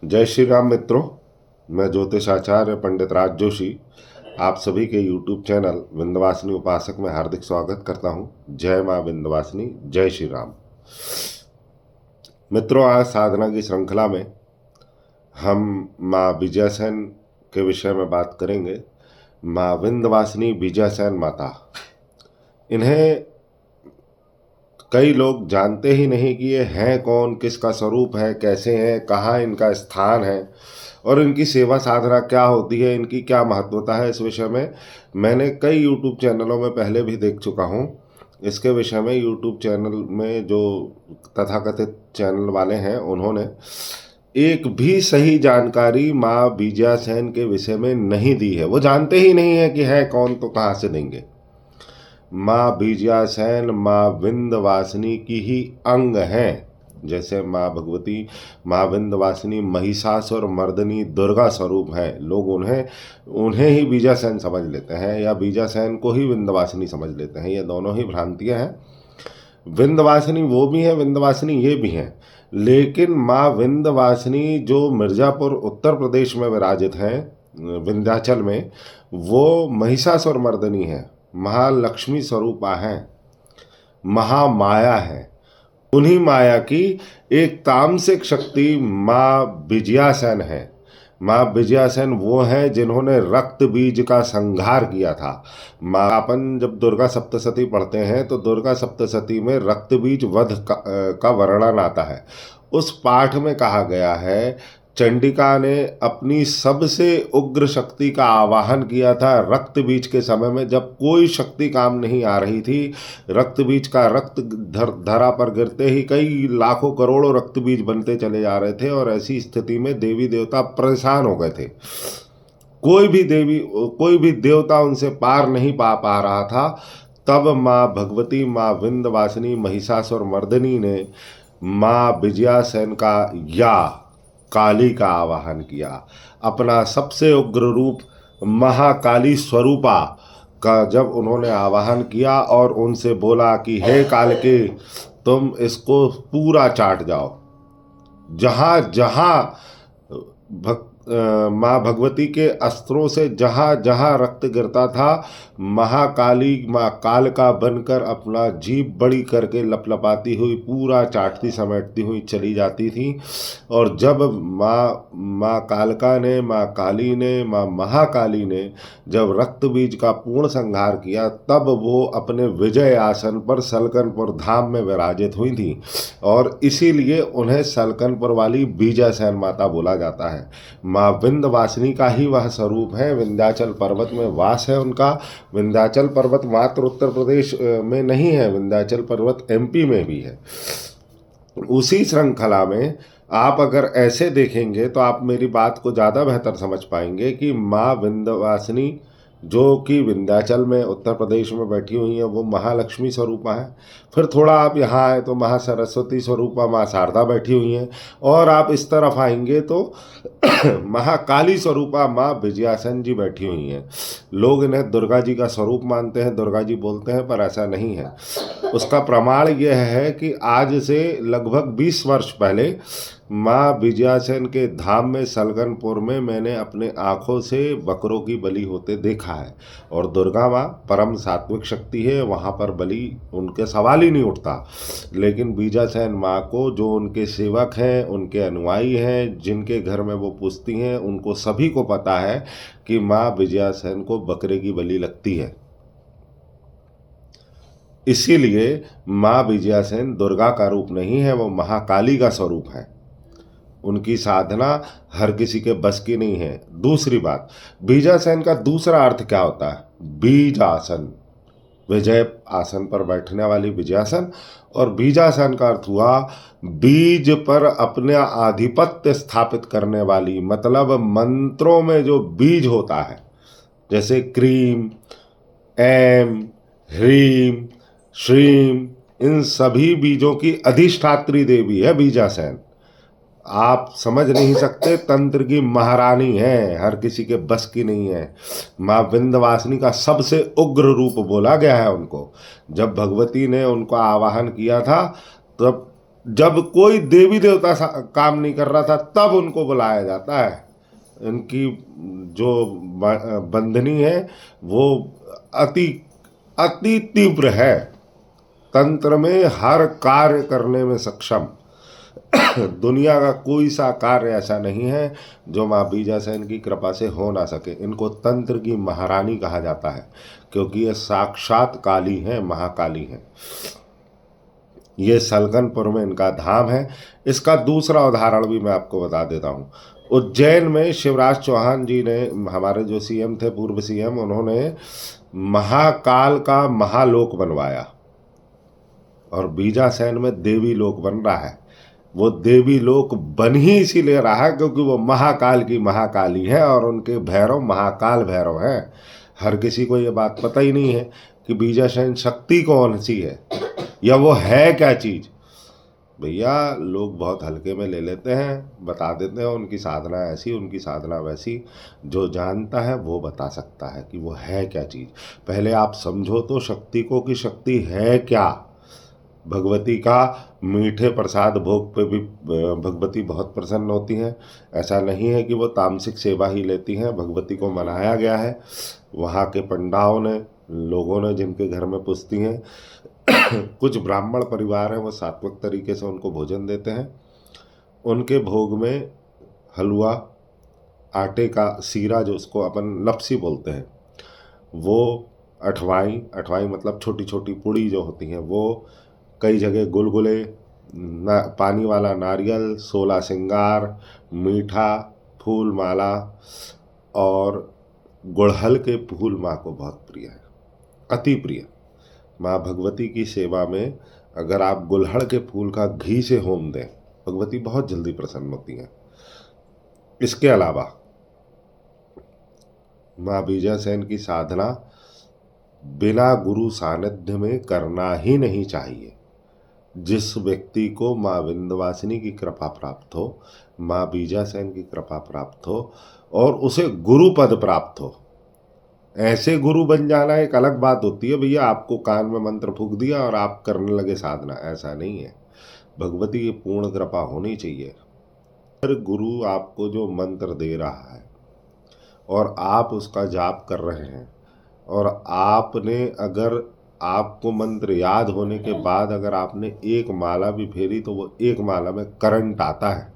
जय श्री राम मित्रों। मैं ज्योतिष आचार्य पंडित राज जोशी आप सभी के YouTube चैनल विंध्यवासिनी उपासक में हार्दिक स्वागत करता हूं। जय मां विंध्यवासिनी, जय श्री राम। मित्रों, आज साधना की श्रृंखला में हम मां विजयासेन के विषय में बात करेंगे। मां विंध्यवासिनी विजयासेन माता, इन्हें कई लोग जानते ही नहीं कि ये हैं कौन, किसका स्वरूप है, कैसे हैं, कहाँ इनका स्थान है और इनकी सेवा साधना क्या होती है, इनकी क्या महत्वता है। इस विषय में मैंने कई YouTube चैनलों में पहले भी देख चुका हूँ। इसके विषय में YouTube चैनल में जो तथाकथित चैनल वाले हैं उन्होंने एक भी सही जानकारी माँ विजयासेन के विषय में नहीं दी है। वो जानते ही नहीं है कि है कौन, तो कहाँ से देंगे। माँ विजयासेन माँ विंध्यवासिनी की ही अंग हैं। जैसे माँ भगवती माँ विंध्यवासिनी महिषासुर मर्दिनी दुर्गा स्वरूप है। लोग उन्हें ही विजयासेन समझ लेते हैं या विजयासेन को ही विंध्यवासिनी समझ लेते हैं। ये दोनों ही भ्रांतियां हैं। विंध्यवासिनी वो भी हैं, विंध्यवासिनी ये भी हैं। लेकिन माँ विंध्यवासिनी जो मिर्ज़ापुर उत्तर प्रदेश में विराजित हैं, विंध्याचल में, वो महिषासुर मर्दिनी है, महालक्ष्मी स्वरूपा है, महामाया है। उन्हीं माया की एक तामसिक शक्ति माँ विजयासेन है। माँ विजयासेन वो हैं जिन्होंने रक्त बीज का संहार किया था। माँ अपन जब दुर्गा सप्तशती पढ़ते हैं तो दुर्गा सप्तशती में रक्त बीज वध का वर्णन आता है। उस पाठ में कहा गया है, चंडिका ने अपनी सबसे उग्र शक्ति का आवाहन किया था रक्त बीज के समय में, जब कोई शक्ति काम नहीं आ रही थी। रक्त बीज का रक्त धरा पर गिरते ही कई लाखों करोड़ों रक्त बीज बनते चले जा रहे थे और ऐसी स्थिति में देवी देवता परेशान हो गए थे। कोई भी देवता उनसे पार नहीं पा रहा था। तब माँ भगवती माँ विंध्यवासिनी महिषासुर मर्दिनी ने माँ विजयासेन का या काली का आवाहन किया। अपना सबसे उग्र रूप महाकाली स्वरूपा का जब उन्होंने आवाहन किया और उनसे बोला कि हे काल के, तुम इसको पूरा चाट जाओ। जहाँ जहाँ माँ भगवती के अस्त्रों से जहाँ जहाँ रक्त गिरता था, महाकाली माँ काल का बनकर अपना जीभ बड़ी करके लपलपाती हुई पूरा चाटती समेटती हुई चली जाती थी। और जब माँ कालका ने, माँ काली ने, माँ महाकाली ने जब रक्त बीज का पूर्ण संहार किया, तब वो अपने विजय आसन पर सलकनपुर धाम में विराजित हुई थी और इसीलिए उन्हें सलकनपुर वाली विजयासेन माता बोला जाता है। माँ विंध्यवासिनी का ही वह स्वरूप है। विंध्याचल पर्वत में वास है उनका। विंध्याचल पर्वत मात्र उत्तर प्रदेश में नहीं है, विंध्याचल पर्वत MP में भी है। उसी श्रृंखला में आप अगर ऐसे देखेंगे तो आप मेरी बात को ज़्यादा बेहतर समझ पाएंगे कि माँ विंध्यवासिनी जो कि विंध्याचल में उत्तर प्रदेश में बैठी हुई हैं, वो महालक्ष्मी स्वरूपा है। फिर थोड़ा आप यहाँ आए तो महासरस्वती स्वरूपा माँ शारदा बैठी हुई हैं और आप इस तरफ आएंगे तो महाकाली स्वरूपा माँ विजयासेन जी बैठी हुई हैं। लोग इन्हें दुर्गा जी का स्वरूप मानते हैं, दुर्गा जी बोलते हैं, पर ऐसा नहीं है। उसका प्रमाण यह है कि आज से लगभग 20 वर्ष पहले माँ विजयासेन के धाम में सलकनपुर में मैंने अपने आँखों से बकरों की बलि होते देखा है। और दुर्गा माँ परम सात्विक शक्ति है, वहाँ पर बलि उनके सवाल ही नहीं उठता। लेकिन विजयासेन माँ को जो उनके सेवक हैं, उनके अनुयायी हैं, जिनके घर में वो पूजती हैं, उनको सभी को पता है कि माँ विजयासेन को बकरे की बलि लगती है। इसीलिए माँ विजयासेन दुर्गा का रूप नहीं है, वो महाकाली का स्वरूप है। उनकी साधना हर किसी के बस की नहीं है। दूसरी बात, विजयासेन का दूसरा अर्थ क्या होता है? बीज आसन, विजय आसन पर बैठने वाली विजयासन। और बीजासन का अर्थ हुआ बीज पर अपना आधिपत्य स्थापित करने वाली, मतलब मंत्रों में जो बीज होता है, जैसे क्रीम, ऐम, ह्रीम, श्रीम, इन सभी बीजों की अधिष्ठात्री देवी है विजयासेन। आप समझ नहीं सकते, तंत्र की महारानी है, हर किसी के बस की नहीं है। माँ विंध्यवासिनी का सबसे उग्र रूप बोला गया है उनको। जब भगवती ने उनका आवाहन किया था तब जब कोई देवी देवता काम नहीं कर रहा था तब उनको बुलाया जाता है। इनकी जो बंधनी है वो अति अति तीव्र है, तंत्र में हर कार्य करने में सक्षम। दुनिया का कोई सा कार्य ऐसा नहीं है जो माँ बीजासेन की कृपा से हो ना सके। इनको तंत्र की महारानी कहा जाता है क्योंकि ये साक्षात काली हैं, महाकाली हैं। ये सलकनपुर में इनका धाम है। इसका दूसरा उदाहरण भी मैं आपको बता देता हूँ। उज्जैन में शिवराज चौहान जी ने, हमारे जो सीएम थे, पूर्व सीएम, उन्होंने महाकाल का महालोक बनवाया और बीजासेन में देवी लोक बन रहा है। वो देवी लोक बन ही इसीलिए रहा है क्योंकि वो महाकाल की महाकाली है और उनके भैरव महाकाल भैरव हैं। हर किसी को ये बात पता ही नहीं है कि बीजासेन शक्ति कौन सी है या वो है क्या चीज़। भैया लोग बहुत हल्के में ले लेते हैं, बता देते हैं उनकी साधना ऐसी, उनकी साधना वैसी। जो जानता है वो बता सकता है कि वो है क्या चीज़। पहले आप समझो तो शक्ति को कि शक्ति है क्या। भगवती का मीठे प्रसाद भोग पे भी भगवती बहुत प्रसन्न होती हैं। ऐसा नहीं है कि वो तामसिक सेवा ही लेती हैं, भगवती को मनाया गया है। वहाँ के पंडाओं ने, लोगों ने जिनके घर में पुजती हैं, कुछ ब्राह्मण परिवार हैं, वो सात्विक तरीके से उनको भोजन देते हैं। उनके भोग में हलवा, आटे का सीरा, जो उसको अपन लपसी बोलते हैं, वो अठवाई, अठवाई मतलब छोटी छोटी पुड़ी जो होती हैं वो, कई जगह गुलगुले, पानी वाला नारियल, 16 श्रृंगार, मीठा, फूल माला और गुड़हल के फूल माँ को बहुत प्रिय है, अति प्रिय। माँ भगवती की सेवा में अगर आप गुड़हल के फूल का घी से होम दें, भगवती बहुत जल्दी प्रसन्न होती हैं। इसके अलावा माँ बीजासेन की साधना बिना गुरु सानिध्य में करना ही नहीं चाहिए। जिस व्यक्ति को माँ विंध्यवासिनी की कृपा प्राप्त हो, माँ बीजासेन की कृपा प्राप्त हो और उसे गुरु पद प्राप्त हो, ऐसे गुरु बन जाना एक अलग बात होती है। भैया आपको कान में मंत्र फूंक दिया और आप करने लगे साधना, ऐसा नहीं है। भगवती की पूर्ण कृपा होनी चाहिए। हर गुरु आपको जो मंत्र दे रहा है और आप उसका जाप कर रहे हैं और आपने, अगर आपको मंत्र याद होने के बाद अगर आपने एक माला भी फेरी तो वो एक माला में करंट आता है,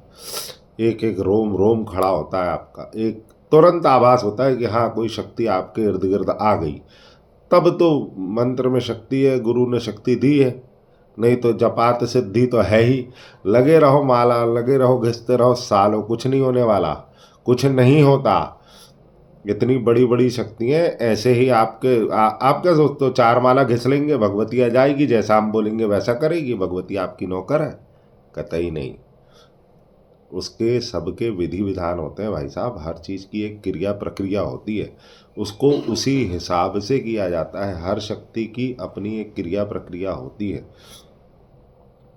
एक एक रोम रोम खड़ा होता है आपका, एक तुरंत आभास होता है कि हाँ कोई शक्ति आपके इर्द गिर्द आ गई। तब तो मंत्र में शक्ति है, गुरु ने शक्ति दी है। नहीं तो जपात सिद्धि तो है ही। लगे रहो माला, लगे रहो, घिसते रहो सालों, कुछ नहीं होने वाला, कुछ नहीं होता। इतनी बड़ी बड़ी शक्तियाँ ऐसे ही आप क्या सोचते हो, 4 माला घिस लेंगे भगवती आ जाएगी, जैसा हम बोलेंगे वैसा करेगी? भगवती आपकी नौकर है? कतई नहीं। उसके सबके विधि विधान होते हैं भाई साहब। हर चीज़ की एक क्रिया प्रक्रिया होती है, उसको उसी हिसाब से किया जाता है। हर शक्ति की अपनी एक क्रिया प्रक्रिया होती है।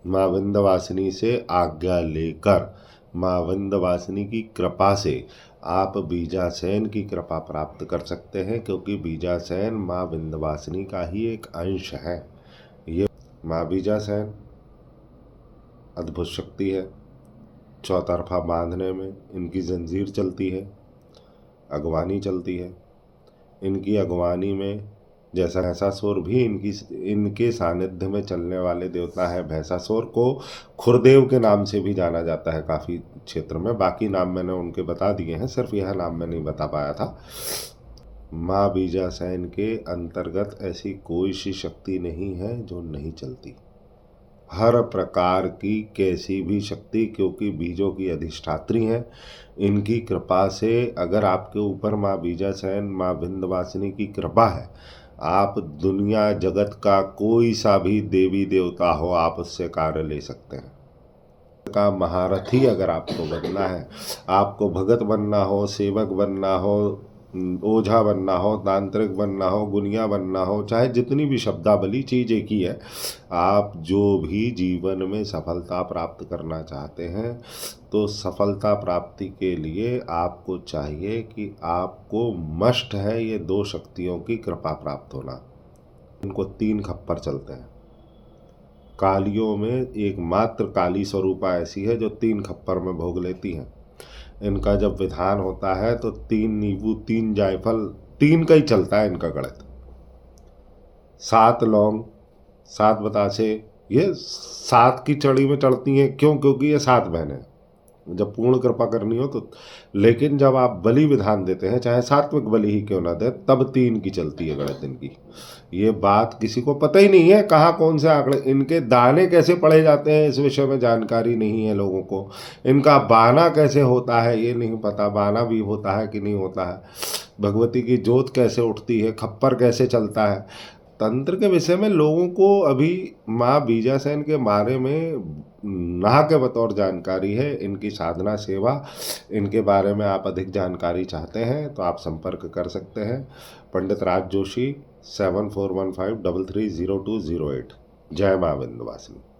माँ विंध्यवासिनी से आज्ञा लेकर, माँ विंध्यवासिनी की कृपा से आप बीजासेन की कृपा प्राप्त कर सकते हैं, क्योंकि बीजासेन माँ विंध्यवासिनी का ही एक अंश है। ये माँ बीजासेन अद्भुत शक्ति है। चौतरफा बांधने में इनकी जंजीर चलती है, अगवानी चलती है। इनकी अगवानी में जैसा भैंसासुर भी इनके सानिध्य में चलने वाले देवता है। भैंसासुर को खुरदेव के नाम से भी जाना जाता है काफ़ी क्षेत्र में। बाकी नाम मैंने उनके बता दिए हैं, सिर्फ यह नाम मैं नहीं बता पाया था। माँ बीजासेन के अंतर्गत ऐसी कोई सी शक्ति नहीं है जो नहीं चलती। हर प्रकार की कैसी भी शक्ति, क्योंकि बीजों की अधिष्ठात्री हैं। इनकी कृपा से अगर आपके ऊपर माँ बीजासेन, माँ विंध्यवासिनी की कृपा है, आप दुनिया जगत का कोई सा भी देवी देवता हो, आप उससे कार्य ले सकते हैं। का महारथी अगर आपको बनना है, आपको भगत बनना हो, सेवक बनना हो, ओझा बनना हो, तांत्रिक बनना हो, गुनिया बनना हो, चाहे जितनी भी शब्दावली चीज़ एक ही है। आप जो भी जीवन में सफलता प्राप्त करना चाहते हैं, तो सफलता प्राप्ति के लिए आपको चाहिए कि आपको मस्ट है ये 2 शक्तियों की कृपा प्राप्त होना। इनको 3 खप्पर चलते हैं। कालियों में एकमात्र काली स्वरूपा ऐसी है जो 3 खप्पर में भोग लेती हैं। इनका जब विधान होता है तो 3 नींबू, 3 जायफल, 3 का ही चलता है इनका गणित। 7 लौंग, 7 बतासे, ये 7 की चढ़ी में चढ़ती हैं। क्यों? क्योंकि ये 7 बहनें हैं। जब पूर्ण कृपा करनी हो तो। लेकिन जब आप बलि विधान देते हैं, चाहे सात्विक बलि ही क्यों ना दे, तब 3 की चलती है गणित इनकी। ये बात किसी को पता ही नहीं है, कहाँ कौन से आंकड़े, इनके दाने कैसे पढ़े जाते हैं इस विषय में जानकारी नहीं है लोगों को। इनका बाना कैसे होता है ये नहीं पता, बाना भी होता है कि नहीं होता है, भगवती की जोत कैसे उठती है, खप्पर कैसे चलता है। तंत्र के विषय में लोगों को अभी माँ बीजासेन के बारे में ना के बतौर जानकारी है। इनकी साधना सेवा, इनके बारे में आप अधिक जानकारी चाहते हैं तो आप संपर्क कर सकते हैं पंडित राज जोशी 7415330208। जय माँ विंध्यवासिनी।